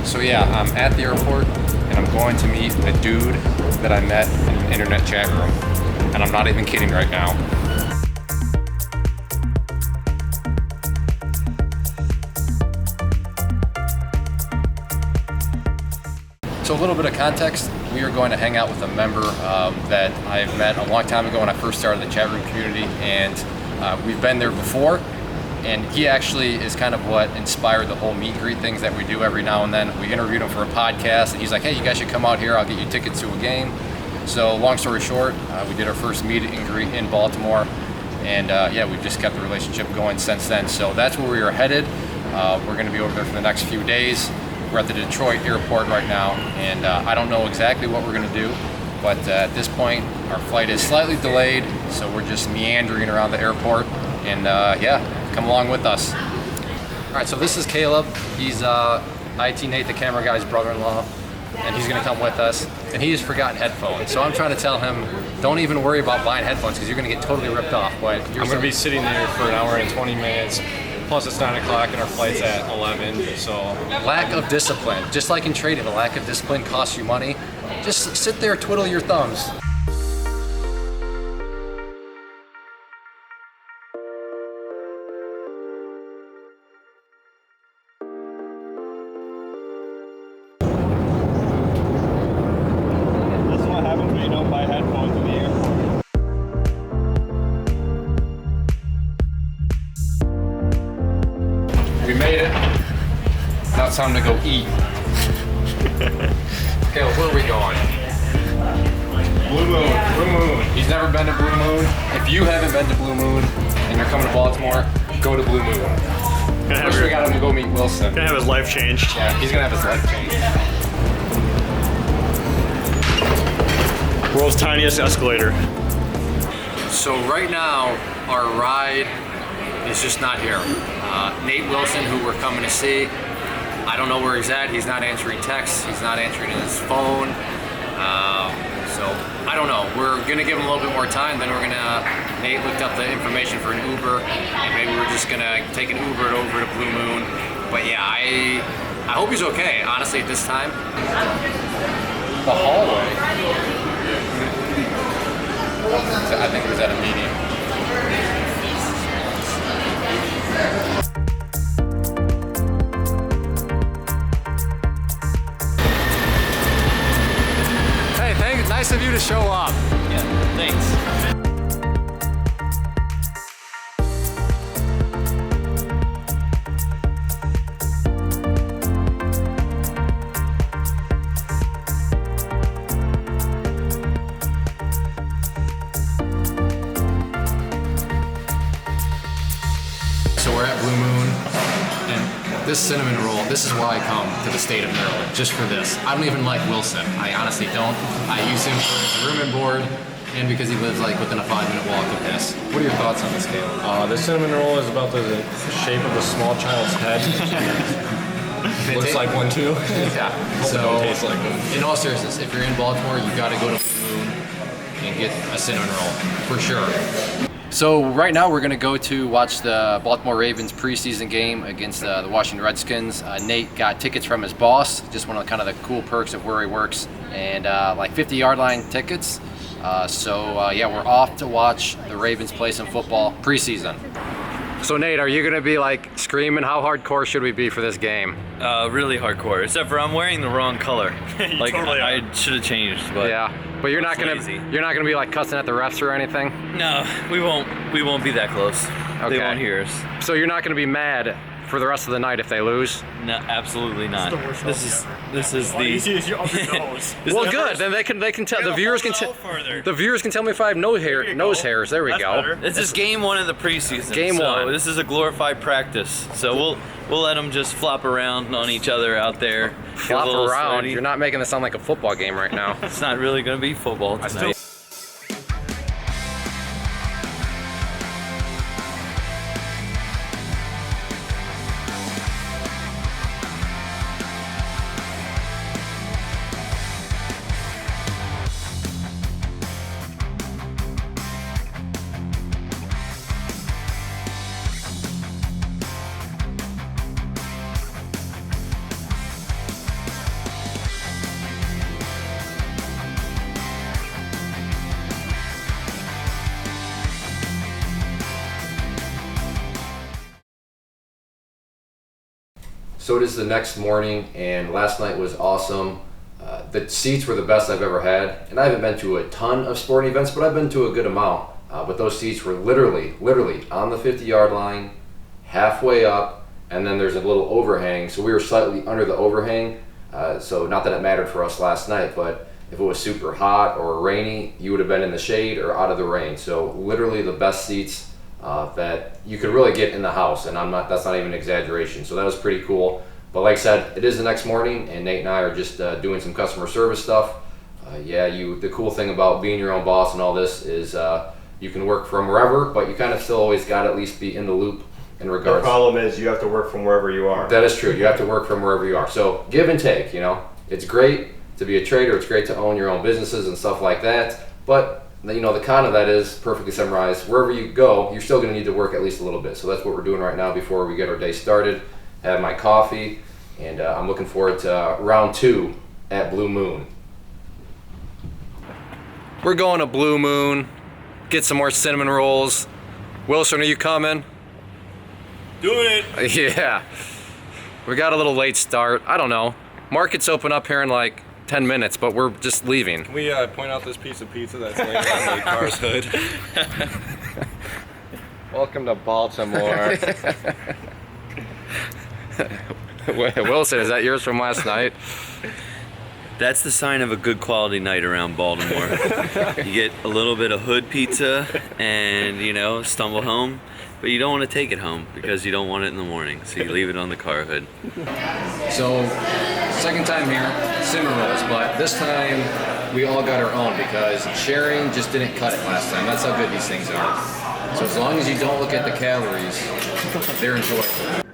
So yeah, I'm at the airport and I'm going to meet a dude that I met in an internet chat room. And I'm not even kidding right now. So a little bit of context, we are going to hang out with a member that I've met a long time ago when I first started the chat room community, and we've been there before, and he actually is kind of what inspired the whole meet and greet things that we do every now and then. We interviewed him for a podcast, and he's like, hey, you guys should come out here, I'll get you tickets to a game. So long story short, we did our first meet and greet in Baltimore, and yeah, we've just kept the relationship going since then. So that's where we are headed. We're gonna be over there for the next few days. We're at the Detroit airport right now, and I don't know exactly what we're gonna do, but at this point, our flight is slightly delayed, so we're just meandering around the airport, and yeah, come along with us. All right, so this is Caleb. He's IT Nate, the camera guy's brother-in-law, and he's gonna come with us, and he has forgotten headphones. So I'm trying to tell him, don't even worry about buying headphones, because you're gonna get totally ripped off. But I'm gonna be sitting there for an hour and 20 minutes. Plus it's 9 o'clock and our flight's at 11, so. Lack of discipline. Just like in trading, a lack of discipline costs you money. Just sit there, twiddle your thumbs. This is what happens when you don't buy headphones in the airport. We made it. Now it's time to go eat. Caleb, where are we going? Blue Moon. Blue Moon. He's never been to Blue Moon. If you haven't been to Blue Moon and you're coming to Baltimore, go to Blue Moon. First we got him to go meet Wilson. Gonna have his life changed. Yeah, he's gonna have his life changed. World's tiniest escalator. So right now, our ride is just not here. Nate Wilson, who we're coming to see, I don't know where he's at. He's not answering texts. He's not answering his phone. So I don't know. We're gonna give him a little bit more time. Then Nate looked up the information for an Uber, and maybe we're just gonna take an Uber over to Blue Moon. But yeah, I hope he's okay. Honestly, at this time, the hallway. I think it was at a meeting. Nice of you to show up. Yeah, thanks. So we're at Blue Moon, and this cinnamon roll, this is why I come to the state of Maryland, just for this. I don't even like Wilson. I honestly don't. I use him for his room and board, and because he lives like within a 5-minute walk of this. What are your thoughts on this, Caleb? This cinnamon roll is about the shape of a small child's head. Looks like one too. Yeah. So, So, don't taste like one. in all seriousness, if you're in Baltimore, you gotta go to Blue Moon and get a cinnamon roll, for sure. So right now we're gonna go to watch the Baltimore Ravens preseason game against the Washington Redskins. Nate got tickets from his boss, just one of the cool perks of where he works, and like 50-yard line tickets. So yeah, we're off to watch the Ravens play some football preseason. So Nate, are you gonna be like screaming? How hardcore should we be for this game? Really hardcore. Except for I'm wearing the wrong color. Like totally I should have changed, but Yeah, but you're not gonna lazy. you're not gonna be like cussing at the refs or anything. no, we won't be that close. Okay. They won't hear us. So you're not gonna be mad for the rest of the night if they lose? No, absolutely not. the worst This is the Easy as your nose. This Well, is the good. first- Then they can tell the gotta viewers hold can it tell out further. the viewers can tell me if I have nose hairs. There we That's go. better. This is game 1 of the preseason. Game so one. This is a glorified practice. So we'll let them just flop around on each other out there. Get a Flop little around. slutty. You're not making this sound like a football game right now. It's not really going to be football tonight. So it is the next morning, and last night was awesome. The seats were the best I've ever had, and I haven't been to a ton of sporting events, but I've been to a good amount. But those seats were literally on the 50-yard line, halfway up, and then there's a little overhang. So we were slightly under the overhang. So not that it mattered for us last night, but if it was super hot or rainy, you would have been in the shade or out of the rain. So literally the best seats that you could really get in the house, and that's not even an exaggeration. So that was pretty cool. But like I said, it is the next morning, and Nate and I are just doing some customer service stuff. The cool thing about being your own boss and all this is you can work from wherever, but you kind of still always got to at least be in the loop in regards. The problem is you have to work from wherever you are. That is true. You have to work from wherever you are. So give and take, It's great to be a trader. It's great to own your own businesses and stuff like that. But, the con of that is perfectly summarized. Wherever you go, you're still going to need to work at least a little bit. So that's what we're doing right now before we get our day started. Have my coffee, and I'm looking forward to round 2 at Blue Moon. We're going to Blue Moon, get some more cinnamon rolls. Wilson, are you coming? Doing it. Yeah. We got a little late start. I don't know. Markets open up here in like 10 minutes, but we're just leaving. Can we point out this piece of pizza that's laying on the car's hood? Welcome to Baltimore. Wilson, is that yours from last night? That's the sign of a good quality night around Baltimore. You get a little bit of hood pizza and, stumble home, but you don't want to take it home because you don't want it in the morning, so you leave it on the car hood. So, second time here, cinnamon rolls, but this time we all got our own because sharing just didn't cut it last time. That's how good these things are. So as long as you don't look at the calories, they're enjoyable.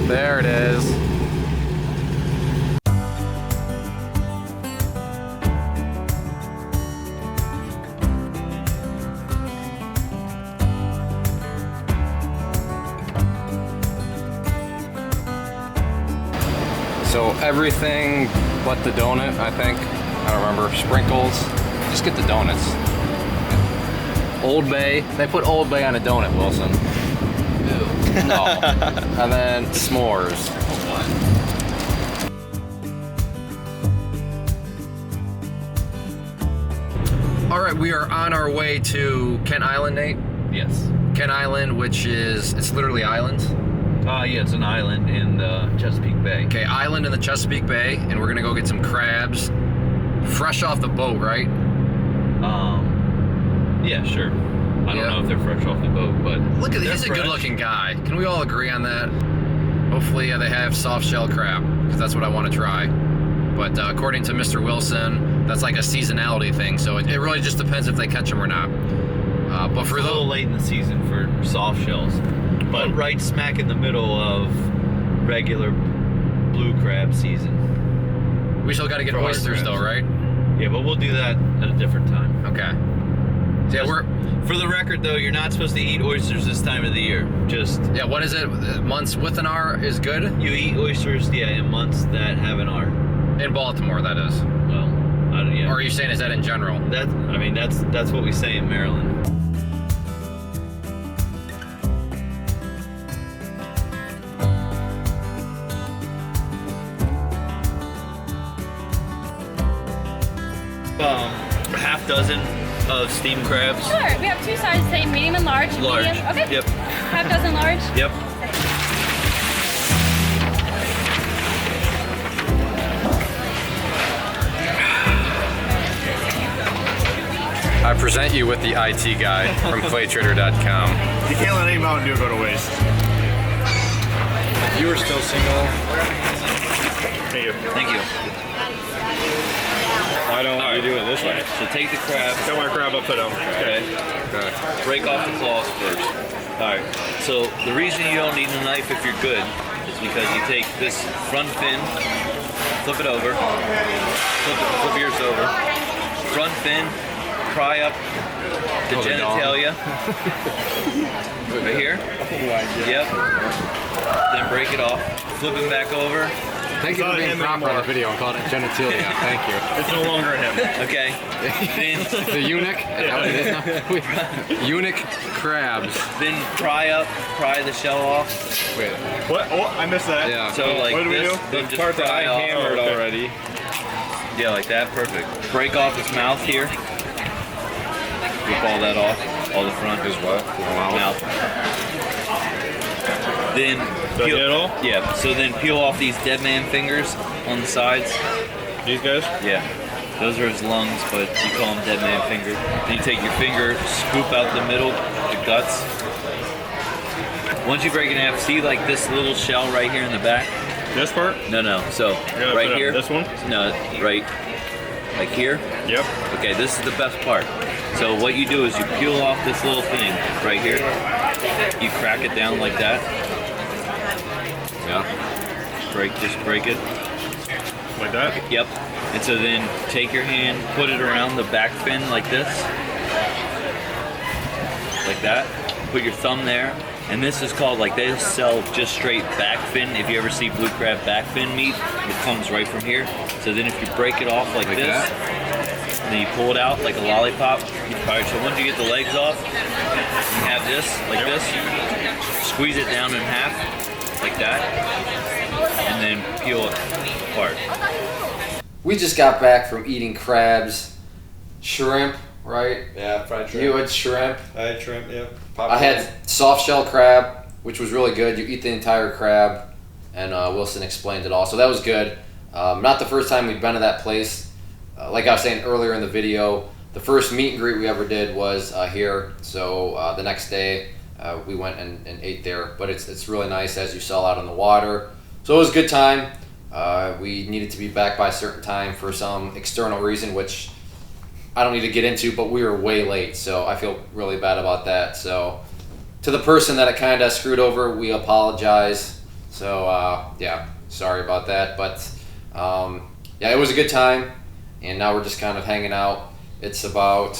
There it is. So everything but the donut, I think. I don't remember. Sprinkles. Just get the donuts. Old Bay. They put Old Bay on a donut, Wilson. Ew. No. And then s'mores. All right, we are on our way to Kent Island, Nate. Yes. Kent Island, which is, it's literally islands. Yeah, it's an island in the Chesapeake Bay. Okay, island in the Chesapeake Bay, and we're gonna go get some crabs, fresh off the boat, right? Yeah, sure. I don't know if they're fresh off the boat, but look at, he's a good-looking guy. Can we all agree on that? Hopefully, they have soft shell crab, because that's what I want to try. But according to Mr. Wilson, that's like a seasonality thing, so it really just depends if they catch them or not. But for a little late in the season for soft shells. But right smack in the middle of regular blue crab season. We still got to get oysters though, right? Yeah, but we'll do that at a different time. Okay. Yeah, for the record though, you're not supposed to eat oysters this time of the year. Yeah, what is it? Months with an R is good? You eat oysters, in months that have an R. In Baltimore, that is. Well, I don't. Yeah. Or are you saying is that in general? That's what we say in Maryland. Half dozen of steamed crabs. Sure, we have two sizes, same medium and large. Large. Medium. Okay. Yep. Half dozen large. Yep. I present you with the IT guy from ClayTrader.com. You can't let any Mountain Dew go to waste. If you were still single, Thank you. Thank you. why don't we do it this way? So take the crab. Got my crab upside down. Okay. Break off the claws first. Alright. So the reason you don't need a knife if you're good is because you take this front fin, flip it over, flip yours over, front fin, pry up the genitalia. Right here. Yep. Then break it off. Flip it back over. Thank you for not being him proper on the anymore. video and calling it genitalia. Thank you. It's no longer him. Okay. Then The eunuch? Is that what it is now? Eunuch crabs. then pry the shell off. Wait. What? Oh, I missed that. Yeah. So like What do we this. do? Then The just part that I pry off. hammered okay. already. Yeah, like that. Perfect. Break off his mouth here. Rip all that off. All the front. His what? His Mouth. Then Did I get it all? Yeah. So then peel off these dead man fingers on the sides. These guys? Yeah. Those are his lungs, but you call them dead man fingers. Then you take your finger, scoop out the middle, the guts. Once you break it in half, see like this little shell right here in the back? This part? No. So Yeah, right put it here. on this one? No, right. Like here. Yep. Okay, this is the best part. So what you do is you peel off this little thing right here. You crack it down like that. Yeah. Just break it. Like that? Yep. And so then take your hand, put it around the back fin like this. Like that. Put your thumb there. And this is called, like, they sell just straight back fin. If you ever see blue crab back fin meat, it comes right from here. So then if you break it off like this, that? and then you pull it out like a lollipop. Alright, so once you get the legs off, you have this, like this. Squeeze it down in half, like that. And then peel it apart. We just got back from eating crabs, shrimp, right? Yeah, fried shrimp. You had shrimp. I had shrimp, yeah. I had soft shell crab, which was really good. You eat the entire crab, and Wilson explained it all. So that was good. Not the first time we've been to that place. Like I was saying earlier in the video, the first meet and greet we ever did was here. So the next day we went and ate there. But it's really nice as you saw out on the water. So it was a good time. We needed to be back by a certain time for some external reason, which I don't need to get into, but we were way late, so I feel really bad about that. So to the person that it kind of screwed over, we apologize. So yeah, sorry about that. But yeah, it was a good time, and now we're just kind of hanging out. It's about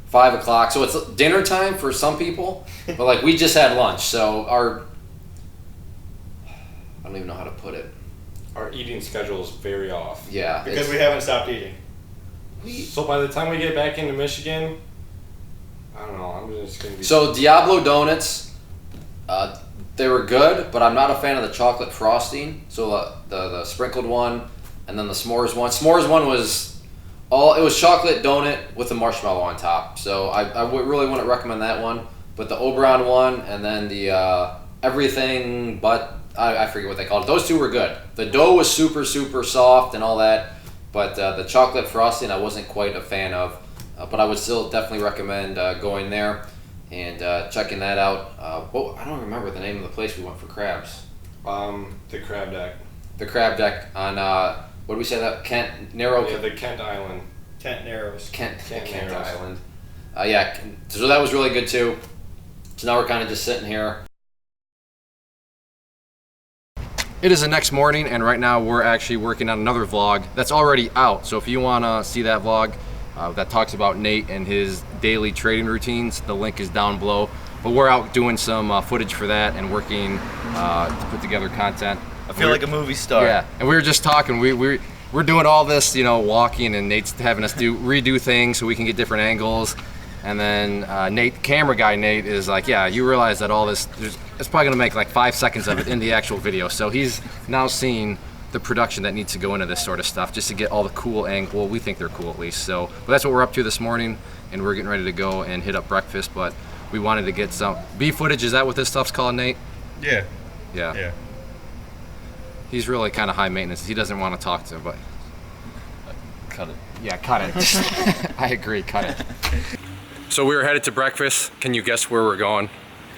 5 o'clock, so it's dinner time for some people, but like we just had lunch, so I don't even know how to put it. Our eating schedule is very off. Yeah, Because we haven't stopped eating. So by the time we get back into Michigan, I don't know, I'm just going to be... So Diablo donuts, they were good, but I'm not a fan of the chocolate frosting. So the sprinkled one, and then the s'mores one. S'mores one was it was chocolate donut with a marshmallow on top. So I really wouldn't recommend that one. But the Oberon one, and then the everything but I forget what they called it. Those two were good. The dough was super soft and all that, but the chocolate frosting I wasn't quite a fan of. But I would still definitely recommend going there and checking that out. I don't remember the name of the place we went for crabs. the crab deck. The crab deck on what did we say that Kent Narrow? Yeah, the Kent Island. Tent Narrows. Kent Narrows. Island. Yeah, so that was really good too. So now we're kind of just sitting here. It is the next morning, and right now we're actually working on another vlog that's already out. So if you want to see that vlog that talks about Nate and his daily trading routines, the link is down below. But we're out doing some footage for that and working to put together content. I feel like a movie star. Yeah, and we were just talking. We're doing all this, walking, and Nate's having us redo things so we can get different angles. And then camera guy Nate is like, yeah, you realize that all this, it's probably gonna make like 5 seconds of it in the actual video. So he's now seeing the production that needs to go into this sort of stuff just to get all the cool angles. Well, we think they're cool at least. So, but that's what we're up to this morning, and we're getting ready to go and hit up breakfast. But we wanted to get some beef footage. Is that what this stuff's called, Nate? Yeah. Yeah. Yeah. He's really kind of high maintenance. He doesn't want to talk to, but Cut it. yeah, cut it. I agree, cut it. So we were headed to breakfast. Can you guess where we're going?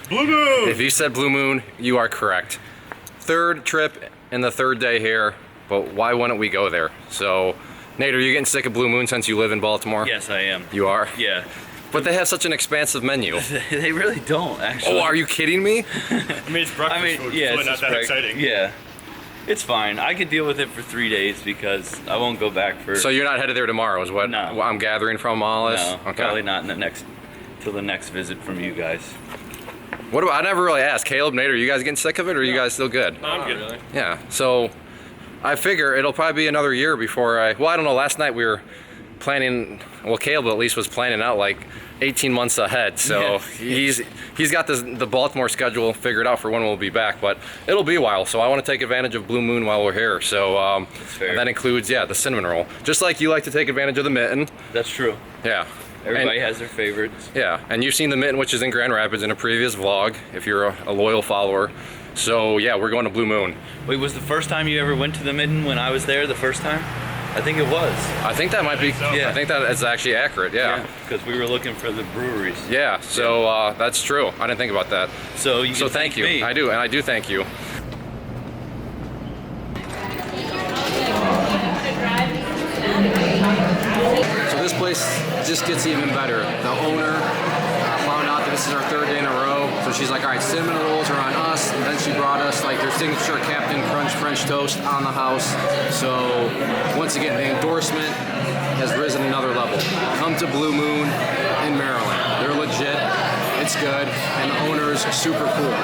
Blue Moon! If you said Blue Moon, you are correct. Third trip and the third day here, but why wouldn't we go there? So, Nate, are you getting sick of Blue Moon since you live in Baltimore? Yes, I am. You are? Yeah. But they have such an expansive menu. They really don't, actually. Oh, are you kidding me? I mean, it's breakfast food. yeah, It's really it's not just that exciting. Yeah. It's fine. I could deal with it for 3 days because I won't go back for. So you're not headed there tomorrow, is what No. I'm gathering from all this? No, Okay. probably not till the next visit from you guys. What about, I never really asked. Caleb, Nate, are you guys getting sick of it, or are you guys still good? No, I'm good. Really? Yeah, so I figure it'll probably be another year before I don't know, last night we were planning, well, Caleb at least was planning out like 18 months ahead, so he's got the Baltimore schedule figured out for when we'll be back, but it'll be a while, so I want to take advantage of Blue Moon while we're here. So and that includes, yeah, the cinnamon roll, just like you like to take advantage of the mitten. That's true. Yeah. Everybody has their favorites. Yeah, and you've seen the mitten, which is in Grand Rapids, in a previous vlog, if you're a loyal follower. So yeah, we're going to Blue Moon. Wait, was the first time you ever went to the mitten when I was there the first time? I think it was. I think that might be, Yeah. I think that is actually accurate, yeah. Because we were looking for the breweries. Yeah, so that's true. I didn't think about that. So you So can thank you. me. I do, and I do thank you. So this place just gets even better. The owner found out that this is our third day in a row, so she's like, all right, cinnamon rolls are on us, and then she brought us like their signature Captain Crunch French toast on the house. So once again, the endorsement has risen another level. Come to Blue Moon in Maryland. They're legit, it's good, and the owner is super cool.